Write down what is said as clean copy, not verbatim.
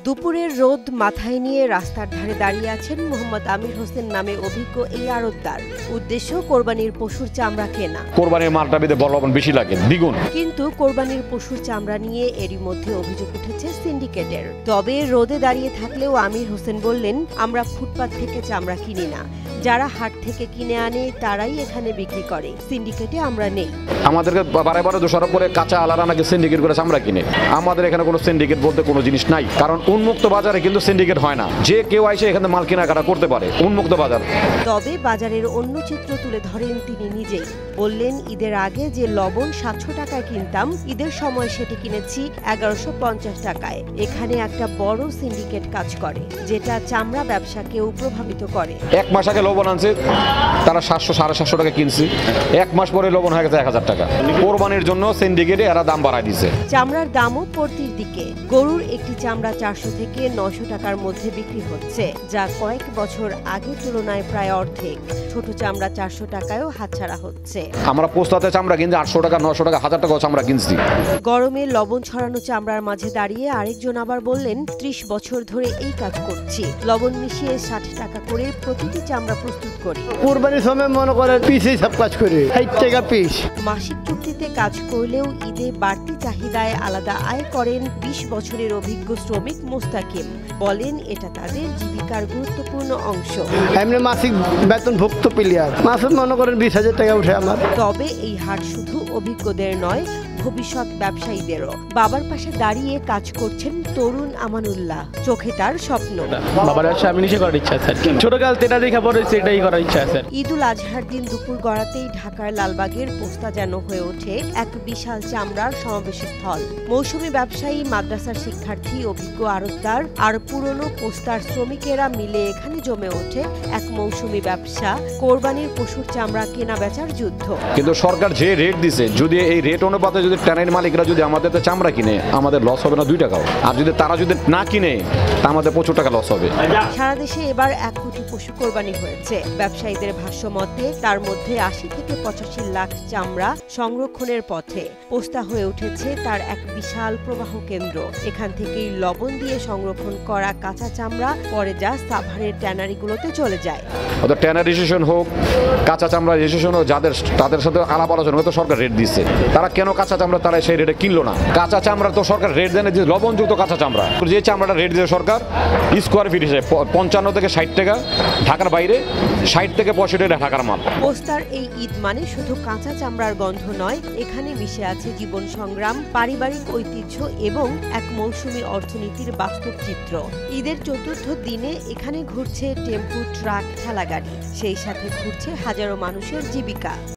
দুপুরের রোদ মাথায় নিয়ে রাস্তার ধারে দাঁড়িয়ে আছেন মোহাম্মদ আমির হোসেন নামে অভিজ্ঞ এই আড়তদার। উদ্দেশ্য কোরবানির পশুর চামড়া কেনা। কোরবানির মালটা লবণ বেশি লাগে দ্বিগুণ। কিন্তু কোরবানির পশুর চামড়া নিয়ে এরই মধ্যে অভিযোগ উঠেছে সিন্ডিকেটের। তবে রোদে দাঁড়িয়ে থাকলেও আমির হোসেন বললেন, আমরা ফুটপাত থেকে চামড়া কিনি না, যারা হাট থেকে কিনে আনে তারাই এখানে বিক্রি করে, সিন্ডিকেটে আমরা নেই। আমাদেরকে বারে বারে দোষারোপ করে কাঁচা আলারা নাকি সিন্ডিকেট করে চামড়া কিনে। আমাদের এখানে কোনো সিন্ডিকেট বলতে কোনো জিনিস নাই, কারণ উন্মুক্ত বাজারে কিন্তু সিন্ডিকেট হয় না। যে কেউ এসে এখানে মাল কেনাকাটা করতে পারে উন্মুক্ত বাজার। তবে বাজারের অন্য চিত্র তুলে ধরেন তিনি নিজেই। বললেন, ঈদের আগে যে লবণ 700 টাকায় কিনতাম, ঈদের সময় সেটি কিনেছি 1150 টাকায়। এখানে একটা বড় সিন্ডিকেট কাজ করে, যেটা চামড়া ব্যবসাকেও প্রভাবিত করে। এক মাস আগে লবণ আনছে তারা 700-750 টাকা কিনছে, এক মাস পরে লবণ হয়ে গেছে 1000 টাকা। কোরবানির জন্য সিন্ডিকেটে এরা দাম বাড়ায় দিছে। চামড়ার দামও পড়তির দিকে। গরুর একটি চামড়া 400 থেকে 900 টাকার মধ্যে বিক্রি হচ্ছে, যা কয়েক বছর আগের তুলনায় প্রায় অর্ধেক। ছোট চামড়া 400 টাকায়ও হাতছাড়া হচ্ছে। আমরা পোস্তাতে চামড়া কিনছি 800 টাকা, 900 টাকা, 1000 টাকা চামড়া কিনছি। গরমে লবণ ছড়ানো চামড়ার মাঝে দাঁড়িয়ে আরেকজন আবার বললেন, 30 বছর ধরে এই কাজ করছি। লবণ মিশিয়ে 60 টাকা করে প্রতিটি চামড়া প্রস্তুত করি। কুরবানির সময় মনে করেন পিসেই সব কাজ করি, 60 টাকা পিস। মাসিক চুক্তিতে কাজ করলেও ঈদে বাড়তি চাহিদায় আলাদা আয় করেন 20 বছরের অভিজ্ঞ শ্রমিক মোস্তাকিম। বলেন, এটা তাদের জীবিকার গুরুত্বপূর্ণ অংশ। এমনি মাসিক বেতন ভুক্ত প্লেয়ার, মাসে মনে করেন 20,000 টাকা উঠে আমার। তবে এই হাট শুধু অভিজ্ঞদের নয়, ভবিষ্যৎ ব্যবসায়ীদেরও। বাবার পাশে দাঁড়িয়ে কাজ করছেন তরুণ আমানুল্লাহ। চোখে তার স্বপ্ন। বাবার ব্যবসা আমি নিজে করার ইচ্ছা আছে। ছোটকাল থেকে দেখা পড়ে সেটাই করার ইচ্ছা আছে। ঈদুল আজহার দিন দুপুর গড়াতেই ঢাকার লালবাগের পোস্তা যেন হয়ে ওঠে এক বিশাল চামড়ার সমাবেশ স্থল। মৌসুমী ব্যবসায়ী, মাদ্রাসার শিক্ষার্থী, অভিজ্ঞ আড়তদার আর পুরনো পোস্তার শ্রমিকেরা মিলে এখানে জমে ওঠে এক মৌসুমী ব্যবসা, কোরবানির পশুর চামড়া কেনা বেচার যুদ্ধ। কিন্তু সরকার যে রেট দিছে, যদি এই রেট অনুপাতে যদি ট্যানারি মালিকরা যদি আমাদের চামড়া কিনে, আমাদের লস হবে না 2 টাকাও। আর যদি তারা যদি না কিনে, তা আমাদের প্রচুর টাকা লস হবে। সারা দেশে এবার 1 কোটি পশু কোরবানি হয়েছে। ব্যবসায়ীদের ভাষ্য মতে তার মধ্যে 80 থেকে 85 লাখ চামড়া সংরক্ষণের পথে। পোস্তা হয়ে উঠেছে তার এক বিশাল প্রবাহ কেন্দ্র। এখান থেকেই লবণ দিয়ে সংরক্ষণ করা কাঁচা চামড়া পরে যা সাভারের ট্যানারিগুলোতে চলে যায়। অর্থাৎ ট্যানারি রেজিস্ট্রেশন হোক, কাঁচা চামড়া রেজিস্ট্রেশন হোক, তাদের সাথে আলাপ আলোচনা তো সরকার রেট দিচ্ছে। তারা কেন কাঁচা চামড়া তারা সেই রেটে কিনলো না? কাঁচা চামড়া তো সরকার রেট দেয় না, যে লবণযুক্ত কাঁচা চামড়া, যে চামড়াটা রেট দিয়ে সরকার স্কোয়ার ফিট হিসেবে 55 থেকে 60 টাকা, ঢাকার বাইরে 60 থেকে 65 টাকা ঢাকার মাল। পোস্তার এই ঈদ মানে শুধু কাঁচা চামড়ার গন্ধ নয়, এখানে মিশে আছে জীবন সংগ্রাম, পারিবারিক ঐতিহ্য এবং এক মৌসুমী অর্থনীতির বাস্তব চিত্র। ঈদের 4র্থ দিনে এখানে ঘুরছে টেম্পু, ট্রাক, ঠেলাগাড়ি, সেই সাথে ঘুরছে হাজারো মানুষের জীবিকা।